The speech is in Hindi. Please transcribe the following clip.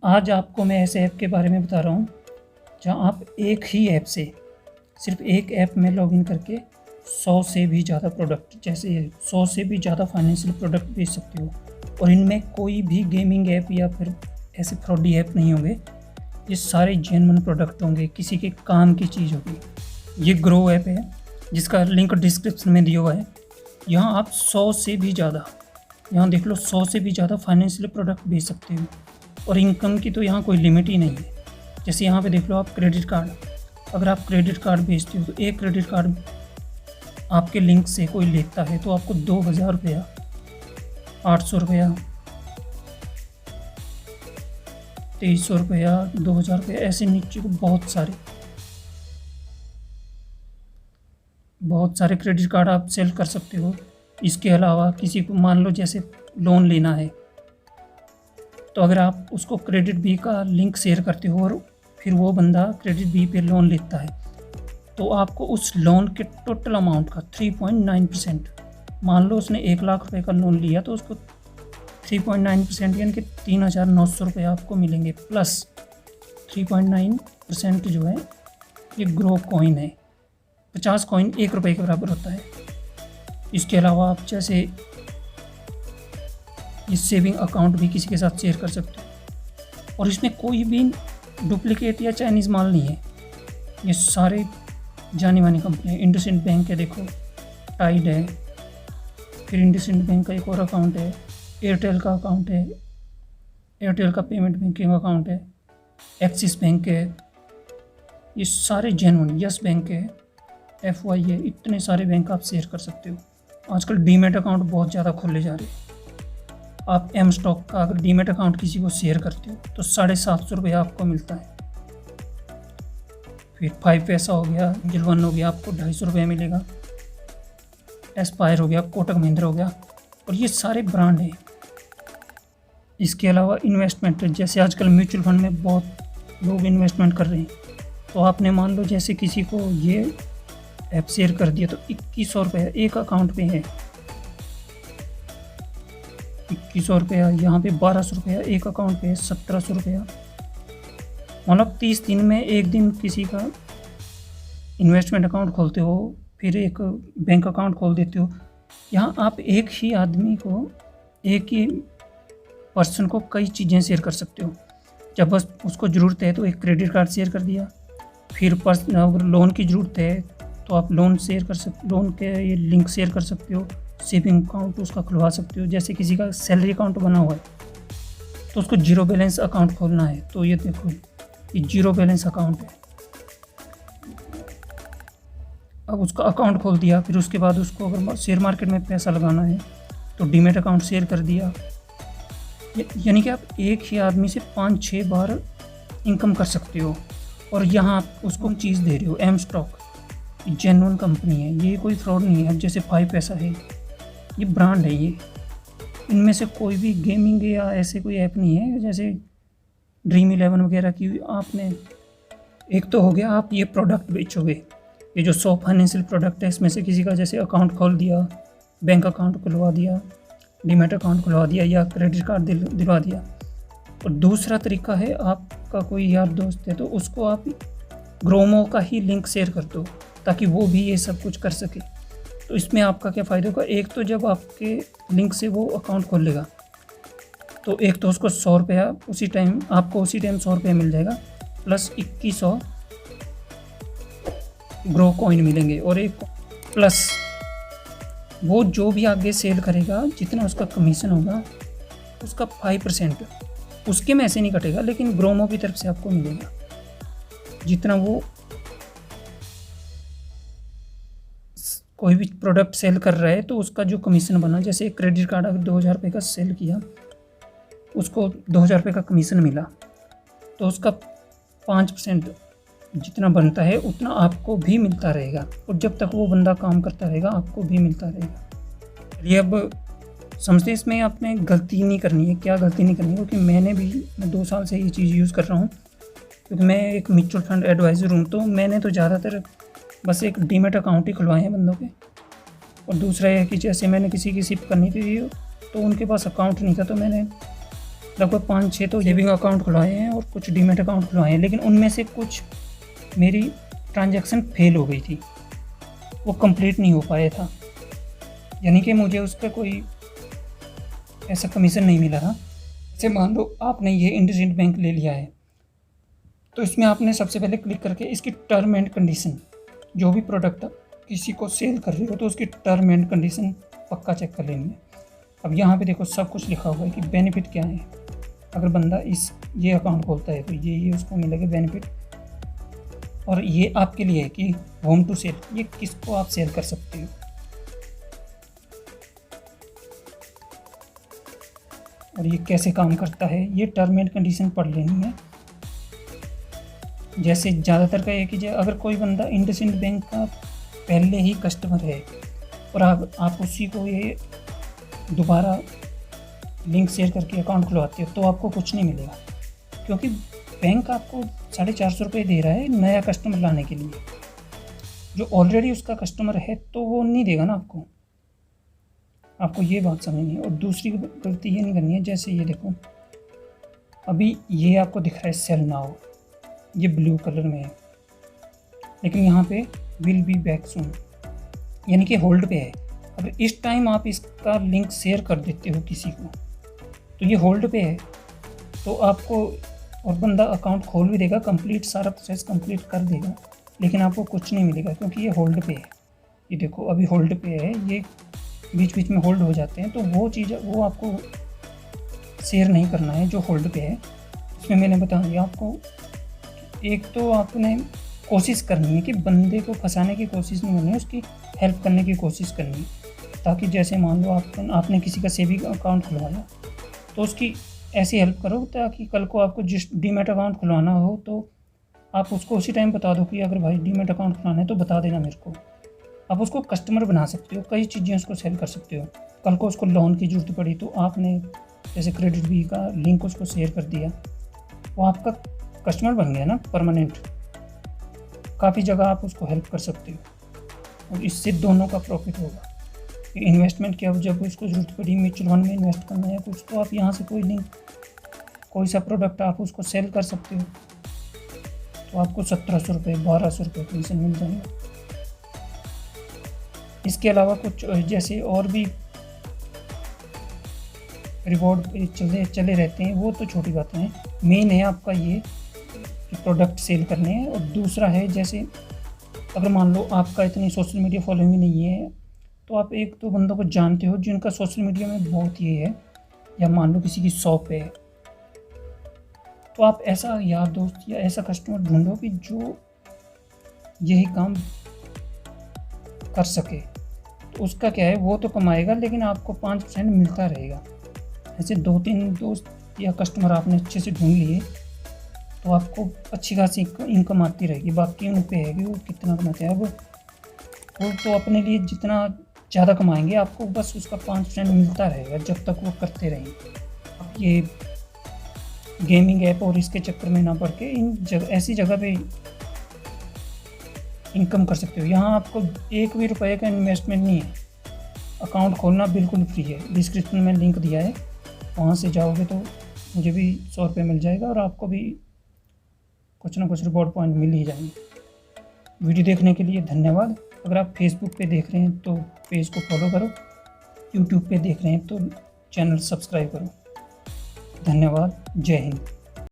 आज आपको मैं ऐसे ऐप के बारे में बता रहा हूँ जहाँ आप एक ही ऐप से सिर्फ एक ऐप में लॉगिन करके 100 से भी ज़्यादा प्रोडक्ट जैसे 100 से भी ज़्यादा फाइनेंशियल प्रोडक्ट बेच सकते हो। और इनमें कोई भी गेमिंग ऐप या फिर ऐसे फ्रॉडी ऐप नहीं होंगे। ये सारे जेन्युइन प्रोडक्ट होंगे, किसी के काम की चीज़ होगी। ये ग्रो ऐप है जिसका लिंक डिस्क्रिप्शन में दिया हुआ है। यहाँ आप 100 से भी ज़्यादा, यहाँ देख लो 100 से भी ज़्यादा फाइनेंशियल प्रोडक्ट बेच सकते हो। और इनकम की तो यहाँ कोई लिमिट ही नहीं है। जैसे यहाँ पे देख लो आप क्रेडिट कार्ड, अगर आप क्रेडिट कार्ड बेचते हो तो एक क्रेडिट कार्ड आपके लिंक से कोई लेता है तो आपको 2000 रुपया, 800 रुपया, 2300 रुपया, 2000 रुपया, ऐसे नीचे को बहुत सारे क्रेडिट कार्ड आप सेल कर सकते हो। इसके अलावा किसी को मान लो जैसे लोन लेना है तो अगर आप उसको क्रेडिट बी का लिंक शेयर करते हो और फिर वो बंदा क्रेडिट बी पे लोन लेता है तो आपको उस लोन के टोटल अमाउंट का 3.9%, मान लो उसने 1 लाख रुपए का लोन लिया तो उसको 3.9% यानी कि 3900 रुपये आपको मिलेंगे। प्लस 3.9% जो है ये ग्रो कॉइन है, 50 कॉइन 1 रुपये के बराबर होता है। इसके अलावा आप जैसे ये सेविंग अकाउंट भी किसी के साथ शेयर कर सकते हो। और इसमें कोई भी डुप्लीकेट या चाइनीज़ माल नहीं है। ये सारे जानी मानी कंपनी है। इंडसइंड बैंक है, देखो टाइड है, फिर इंडसइंड बैंक का एक और अकाउंट है, एयरटेल का अकाउंट है, एयरटेल का पेमेंट बैंकिंग अकाउंट है, एक्सिस बैंक है, ये सारे जेन्युइन, यस बैंक है, FY है, इतने सारे बैंक आप शेयर कर सकते हो। आजकल डीमेट अकाउंट बहुत ज़्यादा खोले जा रहे हैं। आप एम स्टॉक का अगर डीमेट अकाउंट किसी को शेयर करते हो तो 750 रुपया आपको मिलता है। फिर 5 पैसा हो गया, जिलवन हो गया, आपको 250 रुपया मिलेगा। एस्पायर हो गया, कोटक महिंद्रा हो गया, और ये सारे ब्रांड हैं। इसके अलावा इन्वेस्टमेंट, जैसे आजकल म्यूचुअल फंड में बहुत लोग इन्वेस्टमेंट कर रहे हैं तो आपने मान लो जैसे किसी को ये ऐप शेयर कर दिया तो 2100 रुपया एक अकाउंट पे है, 2100 रुपया, यहाँ पे 1200 रुपया एक अकाउंट पे है, 1700 रुपया। मतलब 30 दिन में एक दिन किसी का इन्वेस्टमेंट अकाउंट खोलते हो, फिर एक बैंक अकाउंट खोल देते हो। यहाँ आप एक ही आदमी को, एक ही पर्सन को कई चीज़ें शेयर कर सकते हो। जब बस उसको ज़रूरत है तो एक क्रेडिट कार्ड शेयर कर दिया, फिर अगर लोन की ज़रूरत है तो आप लोन शेयर कर सकते, लोन के ये लिंक शेयर कर सकते हो। सेविंग अकाउंट उसका खुलवा सकते हो। जैसे किसी का सैलरी अकाउंट बना हुआ है तो उसको जीरो बैलेंस अकाउंट खोलना है तो ये देखो ये जीरो बैलेंस अकाउंट है। अब उसका अकाउंट खोल दिया, फिर उसके बाद उसको अगर शेयर मार्केट में पैसा लगाना है तो डीमेट अकाउंट शेयर कर दिया। यानी कि आप एक ही आदमी से 5-6 बार इनकम कर सकते हो। और यहाँ आप उसको चीज़ दे रहे हो। एम स्टॉक जेन्युइन कंपनी है, ये कोई फ्रॉड नहीं है। जैसे 5 पैसा है, ये ब्रांड है, ये इनमें से कोई भी गेमिंग या ऐसे कोई ऐप नहीं है जैसे ड्रीम 11 वगैरह की। आपने एक तो हो गया आप ये प्रोडक्ट बेचोगे, ये जो 100 फाइनेंशियल प्रोडक्ट है इसमें से किसी का जैसे अकाउंट खोल दिया, बैंक अकाउंट खुलवा दिया, डीमेट अकाउंट खुलवा दिया या क्रेडिट कार्ड दिलवा दिया। और दूसरा तरीका है, आपका कोई यार दोस्त है तो उसको आप ग्रोमो का ही लिंक शेयर कर दो ताकि वो भी ये सब कुछ कर सके। तो इसमें आपका क्या फ़ायदा होगा, एक तो जब आपके लिंक से वो अकाउंट खोल लेगा तो एक तो उसको 100 रुपया उसी टाइम 100 रुपया मिल जाएगा, प्लस 2100 ग्रो कॉइन मिलेंगे। और एक प्लस वो जो भी आगे सेल करेगा जितना उसका कमीशन होगा उसका 5% उसके में ऐसे नहीं कटेगा, लेकिन ग्रोमो की तरफ से आपको मिलेगा। जितना वो कोई भी प्रोडक्ट सेल कर रहा है तो उसका जो कमीशन बना, जैसे क्रेडिट कार्ड अगर 2000 रुपये का सेल किया, उसको 2000 रुपये का कमीशन मिला तो उसका 5% जितना बनता है उतना आपको भी मिलता रहेगा। और जब तक वो बंदा काम करता रहेगा आपको भी मिलता रहेगा। ये अब समझते इसमें आपने गलती नहीं करनी है। क्या गलती नहीं करनी है, क्योंकि मैं 2 साल से ये चीज़ यूज़ कर रहा हूँ, क्योंकि मैं एक म्यूचुअल फंड एडवाइज़र हूँ। तो मैंने तो ज़्यादातर बस एक डीमेट अकाउंट ही खुलवाए हैं बंदों के। और दूसरा है कि जैसे मैंने किसी की सिप करनी थी तो उनके पास अकाउंट नहीं था तो मैंने लगभग 5-6 तो सेविंग अकाउंट खुलवाए हैं और कुछ डीमेट अकाउंट खुलवाए हैं, लेकिन उनमें से कुछ मेरी ट्रांजैक्शन फेल हो गई थी, वो कंप्लीट नहीं हो पाया था, यानी कि मुझे उसका कोई ऐसा कमीशन नहीं मिला था। जैसे मान लो आपने ये इंडसइंड बैंक ले लिया है, तो इसमें आपने सबसे पहले क्लिक करके इसकी टर्म एंड कंडीशन, जो भी प्रोडक्ट किसी को सेल कर रहे हो तो उसकी टर्म एंड कंडीशन पक्का चेक कर लेनी है। अब यहाँ पे देखो सब कुछ लिखा हुआ है कि बेनिफिट क्या है। अगर बंदा ये अकाउंट खोलता है तो ये उसको मिलेगा बेनिफिट, और ये आपके लिए है कि होम टू सेल, ये किसको आप सेल कर सकते हो। और ये कैसे काम करता है, ये टर्म एंड कंडीशन पढ़ लेनी है। जैसे ज़्यादातर का है कि अगर कोई बंदा इंडसइंड बैंक का पहले ही कस्टमर है और आप उसी को ये दोबारा लिंक शेयर करके अकाउंट खुलवाते हो, तो आपको कुछ नहीं मिलेगा, क्योंकि बैंक आपको 450 रुपये दे रहा है नया कस्टमर लाने के लिए। जो ऑलरेडी उसका कस्टमर है तो वो नहीं देगा ना आपको ये बात समझनी है। और दूसरी गलती ये नहीं करनी है, जैसे ये देखो अभी ये आपको दिख रहा है सेल नाउ, ये ब्लू कलर में है, लेकिन यहाँ पे विल बी बैक सून, यानी कि होल्ड पे है। अगर इस टाइम आप इसका लिंक शेयर कर देते हो किसी को, तो ये होल्ड पे है, तो आपको और बंदा अकाउंट खोल भी देगा, कंप्लीट सारा प्रोसेस कंप्लीट कर देगा, लेकिन आपको कुछ नहीं मिलेगा क्योंकि ये होल्ड पे है। ये देखो अभी होल्ड पे है, ये बीच बीच में होल्ड हो जाते हैं, तो वो चीज़ वो आपको शेयर नहीं करना है जो होल्ड पे है। इसमें मैंने बता दिया आपको, एक तो आपने कोशिश करनी है कि बंदे को फंसाने की कोशिश नहीं करनी है, उसकी हेल्प करने की कोशिश करनी है, ताकि जैसे मान लो आपने किसी का सेविंग अकाउंट खुलवाया तो उसकी ऐसी हेल्प करो ताकि कल को आपको जिस डीमेट अकाउंट खुलवाना हो तो आप उसको उसी टाइम बता दो कि अगर भाई डीमेट अकाउंट खुलवाना है तो बता देना मेरे को। आप उसको कस्टमर बना सकते हो, कई चीज़ें उसको सेल कर सकते हो। कल को उसको लोन की ज़रूरत पड़ी तो आपने जैसे क्रेडिट बी का लिंक उसको शेयर कर दिया, वो आपका कस्टमर बन गया ना परमानेंट। काफ़ी जगह आप उसको हेल्प कर सकते हो और इससे दोनों का प्रॉफिट होगा। इन्वेस्टमेंट क्या, जब उसको ज़रूरत पड़ी म्यूचुअल फंड में इन्वेस्ट करना है कुछ, तो आप यहाँ से कोई लिंक, कोई सा प्रोडक्ट आप उसको सेल कर सकते हो, तो आपको 1700 रुपये 1200 रुपये कमीशन मिल जाएगा। इसके अलावा कुछ जैसे और भी रिवॉर्ड चले रहते हैं, वो तो छोटी बातें हैं। मेन है आपका ये कि प्रोडक्ट सेल करने हैं। और दूसरा है जैसे अगर मान लो आपका इतनी सोशल मीडिया फॉलोइंग नहीं है, तो आप एक दो बंदों को जानते हो जिनका सोशल मीडिया में बहुत ये है, या मान लो किसी की शॉप है, तो आप ऐसा यार दोस्त या ऐसा कस्टमर ढूंढो कि जो यही काम कर सके, तो उसका क्या है, वो तो कमाएगा लेकिन आपको 5% मिलता रहेगा। ऐसे 2-3 दोस्त या कस्टमर आपने अच्छे से ढूंढ लिए तो आपको अच्छी खासी इनकम आती रहेगी। बाकी उन पे है कि वो कितना कमाते हैं, वो तो अपने लिए जितना ज़्यादा कमाएंगे आपको बस उसका 5% मिलता रहेगा जब तक वो करते रहेंगे। आप ये गेमिंग ऐप और इसके चक्कर में ना पड़ के ऐसी जगह पे इनकम कर सकते हो। यहाँ आपको 1 भी रुपये का इन्वेस्टमेंट नहीं है, अकाउंट खोलना बिल्कुल फ्री है। डिस्क्रिप्शन में लिंक दिया है, वहाँ से जाओगे तो मुझे भी 100 रुपये मिल जाएगा और आपको भी कुछ ना कुछ रिवॉर्ड पॉइंट मिल ही जाएंगे। वीडियो देखने के लिए धन्यवाद। अगर आप फेसबुक पे देख रहे हैं तो पेज को फॉलो करो, यूट्यूब पे देख रहे हैं तो चैनल सब्सक्राइब करो। धन्यवाद। जय हिंद।